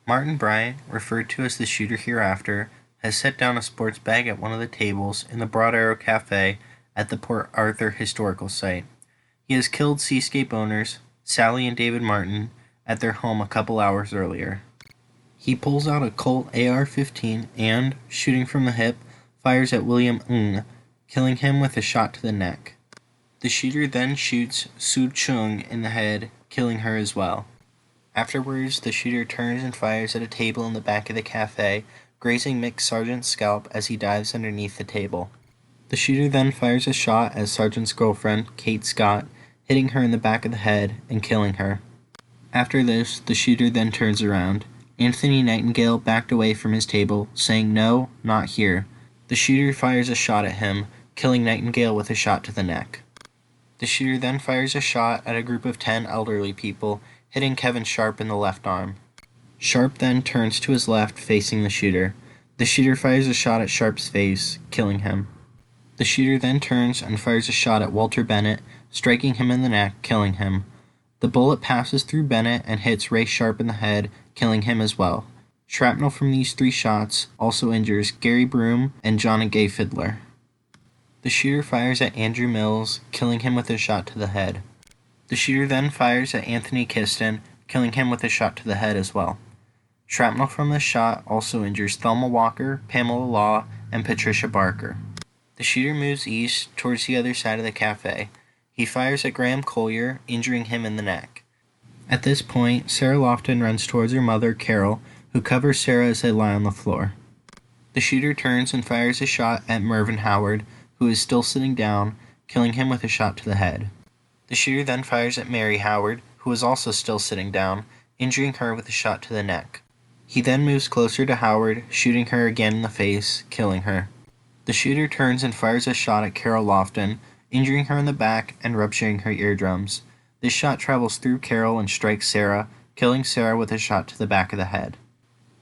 Martin Bryant, referred to as the shooter hereafter, has set down a sports bag at one of the tables in the Broad Arrow Cafe at the Port Arthur Historical Site. He has killed Seascape owners, Sally and David Martin, at their home a couple hours earlier. He pulls out a Colt AR-15 and, shooting from the hip, fires at William Ng, killing him with a shot to the neck. The shooter then shoots Su Chung in the head, killing her as well. Afterwards, the shooter turns and fires at a table in the back of the cafe, grazing Mick Sargent's scalp as he dives underneath the table. The shooter then fires a shot at Sargent's girlfriend, Kate Scott, hitting her in the back of the head and killing her. After this, the shooter then turns around. Anthony Nightingale backed away from his table, saying "No, not here." The shooter fires a shot at him, killing Nightingale with a shot to the neck. The shooter then fires a shot at a group of 10 elderly people, hitting Kevin Sharp in the left arm. Sharp then turns to his left, facing the shooter. The shooter fires a shot at Sharp's face, killing him. The shooter then turns and fires a shot at Walter Bennett, striking him in the neck, killing him. The bullet passes through Bennett and hits Ray Sharp in the head, killing him as well. Shrapnel from these 3 shots also injures Gary Broom and John and Gay Fiddler. The shooter fires at Andrew Mills, killing him with a shot to the head. The shooter then fires at Anthony Kiston, killing him with a shot to the head as well. Shrapnel from this shot also injures Thelma Walker, Pamela Law, and Patricia Barker. The shooter moves east towards the other side of the cafe. He fires at Graham Collier, injuring him in the neck. At this point, Sarah Lofton runs towards her mother, Carol, who covers Sarah as they lie on the floor. The shooter turns and fires a shot at Mervyn Howard, who is still sitting down, killing him with a shot to the head. The shooter then fires at Mary Howard, who is also still sitting down, injuring her with a shot to the neck. He then moves closer to Howard, shooting her again in the face, killing her. The shooter turns and fires a shot at Carol Lofton, injuring her in the back and rupturing her eardrums. This shot travels through Carol and strikes Sarah, killing Sarah with a shot to the back of the head.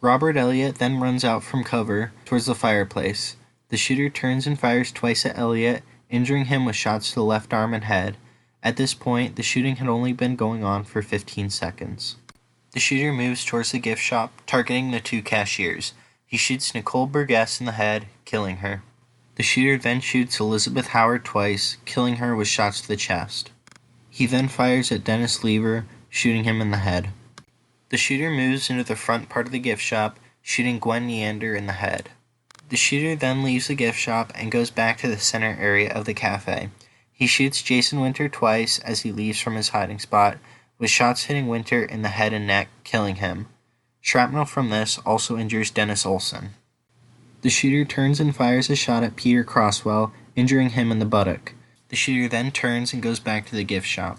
Robert Elliott then runs out from cover towards the fireplace. The shooter turns and fires twice at Elliott, injuring him with shots to the left arm and head. At this point, the shooting had only been going on for 15 seconds. The shooter moves towards the gift shop, targeting the 2 cashiers. He shoots Nicole Burgess in the head, killing her. The shooter then shoots Elizabeth Howard twice, killing her with shots to the chest. He then fires at Dennis Lever, shooting him in the head. The shooter moves into the front part of the gift shop, shooting Gwen Neander in the head. The shooter then leaves the gift shop and goes back to the center area of the cafe. He shoots Jason Winter twice as he leaves from his hiding spot, with shots hitting Winter in the head and neck, killing him. Shrapnel from this also injures Dennis Olson. The shooter turns and fires a shot at Peter Crosswell, injuring him in the buttock. The shooter then turns and goes back to the gift shop.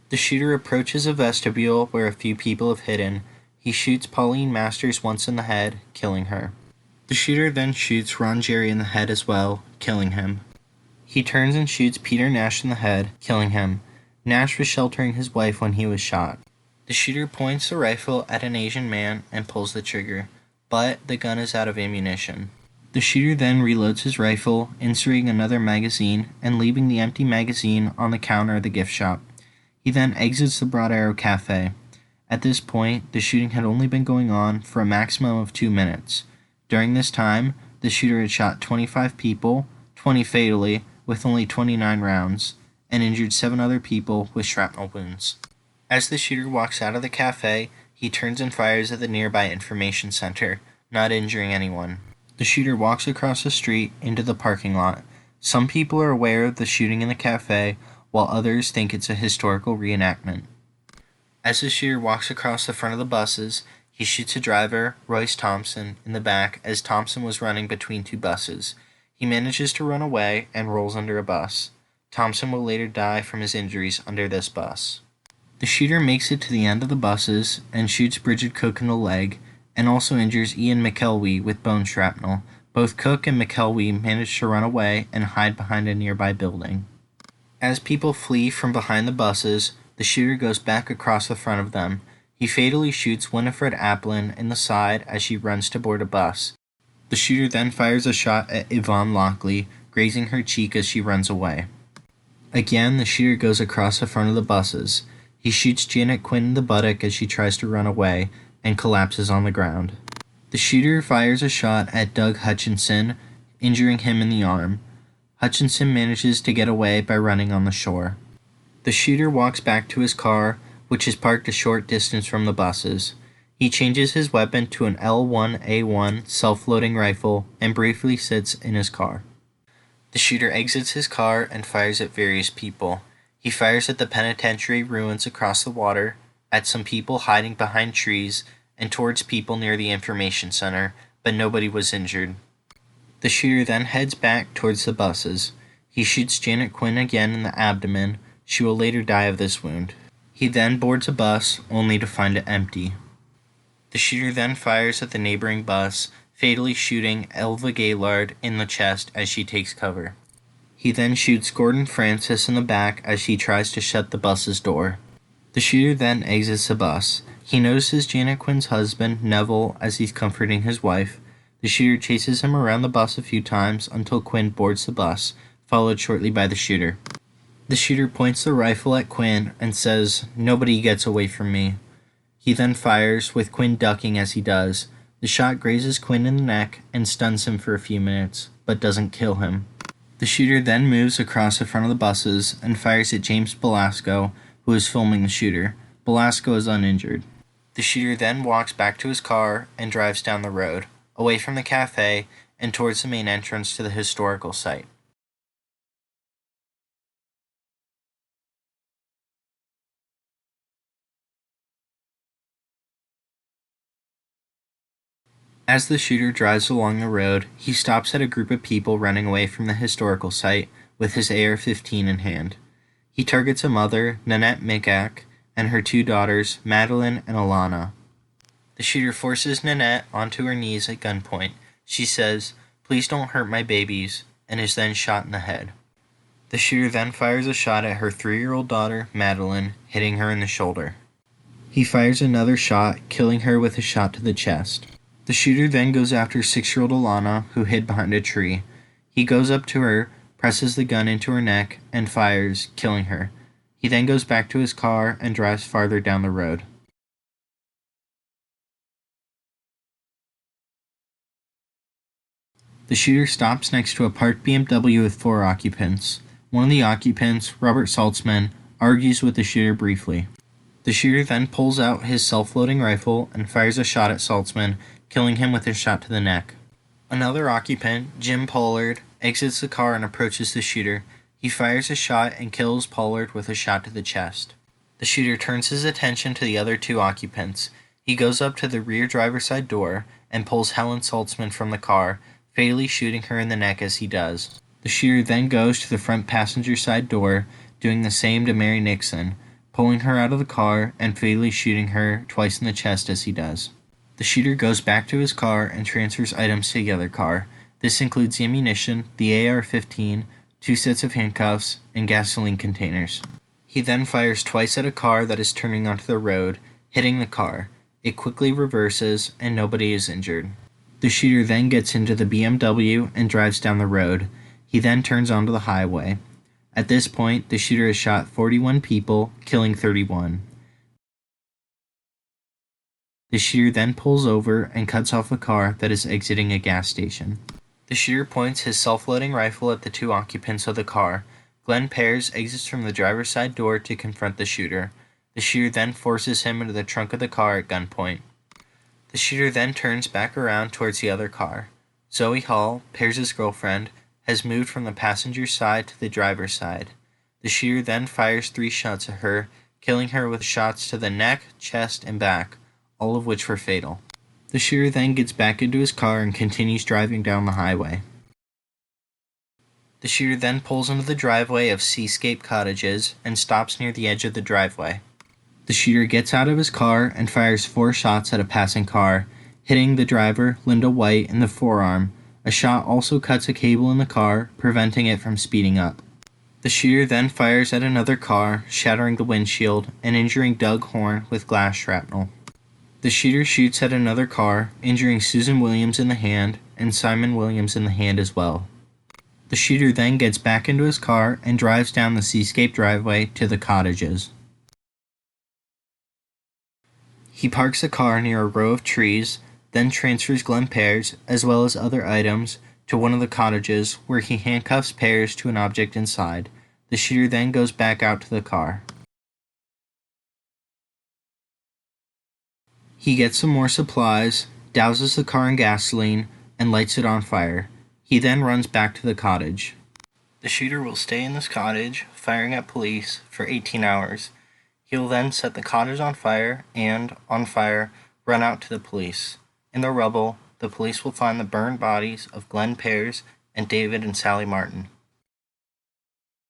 The shooter approaches a vestibule where a few people have hidden. He shoots Pauline Masters once in the head, killing her. The shooter then shoots Ron Jerry in the head as well, killing him. He turns and shoots Peter Nash in the head, killing him. Nash was sheltering his wife when he was shot. The shooter points the rifle at an Asian man and pulls the trigger, but the gun is out of ammunition. The shooter then reloads his rifle, inserting another magazine and leaving the empty magazine on the counter of the gift shop. He then exits the Broad Arrow Cafe. At this point, the shooting had only been going on for a maximum of 2 minutes. During this time, the shooter had shot 25 people, 20 fatally, with only 29 rounds, and injured 7 other people with shrapnel wounds. As the shooter walks out of the cafe, he turns and fires at the nearby information center, not injuring anyone. The shooter walks across the street into the parking lot. Some people are aware of the shooting in the cafe, while others think it's a historical reenactment. As the shooter walks across the front of the buses, he shoots a driver, Royce Thompson, in the back as Thompson was running between 2 buses. He manages to run away and rolls under a bus. Thompson will later die from his injuries under this bus. The shooter makes it to the end of the buses and shoots Bridget Cook in the leg, and also injures Ian McElwee with bone shrapnel. Both Cook and McElwee manage to run away and hide behind a nearby building. As people flee from behind the buses, the shooter goes back across the front of them. He fatally shoots Winifred Applin in the side as she runs to board a bus. The shooter then fires a shot at Yvonne Lockley, grazing her cheek as she runs away. Again, the shooter goes across the front of the buses. He shoots Janet Quinn in the buttock as she tries to run away. and collapses on the ground. The shooter fires a shot at Doug Hutchinson, injuring him in the arm. Hutchinson manages to get away by running on the shore. The shooter walks back to his car, which is parked a short distance from the buses. He changes his weapon to an L1A1 self-loading rifle and briefly sits in his car. The shooter exits his car and fires at various people. He fires at the penitentiary ruins across the water, at some people hiding behind trees, and towards people near the information center, but nobody was injured. The shooter then heads back towards the buses. He shoots Janet Quinn again in the abdomen. She will later die of this wound. He then boards a bus, only to find it empty. The shooter then fires at the neighboring bus, fatally shooting Elva Gaylord in the chest as she takes cover. He then shoots Gordon Francis in the back as she tries to shut the bus's door. The shooter then exits the bus. He notices Janet Quinn's husband, Neville, as he's comforting his wife. The shooter chases him around the bus a few times until Quinn boards the bus, followed shortly by the shooter. The shooter points the rifle at Quinn and says, "Nobody gets away from me." He then fires, with Quinn ducking as he does. The shot grazes Quinn in the neck and stuns him for a few minutes, but doesn't kill him. The shooter then moves across the front of the buses and fires at James Belasco, who is filming the shooter. Belasco is uninjured. The shooter then walks back to his car and drives down the road, away from the cafe and towards the main entrance to the historical site. As the shooter drives along the road, he stops at a group of people running away from the historical site with his AR-15 in hand. He targets a mother, Nanette Mikak, and her two daughters, Madeline and Alana. The shooter forces Nanette onto her knees at gunpoint. She says, "Please don't hurt my babies," and is then shot in the head. The shooter then fires a shot at her 3-year-old daughter, Madeline, hitting her in the shoulder. He fires another shot, killing her with a shot to the chest. The shooter then goes after 6-year-old Alana, who hid behind a tree. He goes up to her, presses the gun into her neck, and fires, killing her. He then goes back to his car and drives farther down the road. The shooter stops next to a parked BMW with 4 occupants. One of the occupants, Robert Saltzman, argues with the shooter briefly. The shooter then pulls out his self-loading rifle and fires a shot at Saltzman, killing him with a shot to the neck. Another occupant, Jim Pollard, exits the car and approaches the shooter. He fires a shot and kills Pollard with a shot to the chest. The shooter turns his attention to the other 2 occupants. He goes up to the rear driver's side door and pulls Helen Saltzman from the car, fatally shooting her in the neck as he does. The shooter then goes to the front passenger side door, doing the same to Mary Nixon, pulling her out of the car and fatally shooting her twice in the chest as he does. The shooter goes back to his car and transfers items to the other car. This includes the ammunition, the AR-15, 2 sets of handcuffs, and gasoline containers. He then fires twice at a car that is turning onto the road, hitting the car. It quickly reverses, and nobody is injured. The shooter then gets into the BMW and drives down the road. He then turns onto the highway. At this point, the shooter has shot 41 people, killing 31. The shooter then pulls over and cuts off a car that is exiting a gas station. The shooter points his self-loading rifle at the 2 occupants of the car. Glenn Pears exits from the driver's side door to confront the shooter. The shooter then forces him into the trunk of the car at gunpoint. The shooter then turns back around towards the other car. Zoe Hall, Pears' girlfriend, has moved from the passenger side to the driver's side. The shooter then fires 3 shots at her, killing her with shots to the neck, chest, and back, all of which were fatal. The shooter then gets back into his car and continues driving down the highway. The shooter then pulls into the driveway of Seascape Cottages and stops near the edge of the driveway. The shooter gets out of his car and fires 4 shots at a passing car, hitting the driver, Linda White, in the forearm. A shot also cuts a cable in the car, preventing it from speeding up. The shooter then fires at another car, shattering the windshield and injuring Doug Horn with glass shrapnel. The shooter shoots at another car, injuring Susan Williams in the hand and Simon Williams in the hand as well. The shooter then gets back into his car and drives down the Seascape driveway to the cottages. He parks the car near a row of trees, then transfers Glenn Pears, as well as other items, to one of the cottages, where he handcuffs Pears to an object inside. The shooter then goes back out to the car. He gets some more supplies, douses the car in gasoline, and lights it on fire. He then runs back to the cottage. The shooter will stay in this cottage, firing at police, for 18 hours. He will then set the cottage on fire and, on fire, run out to the police. In the rubble, the police will find the burned bodies of Glenn Pears and David and Sally Martin.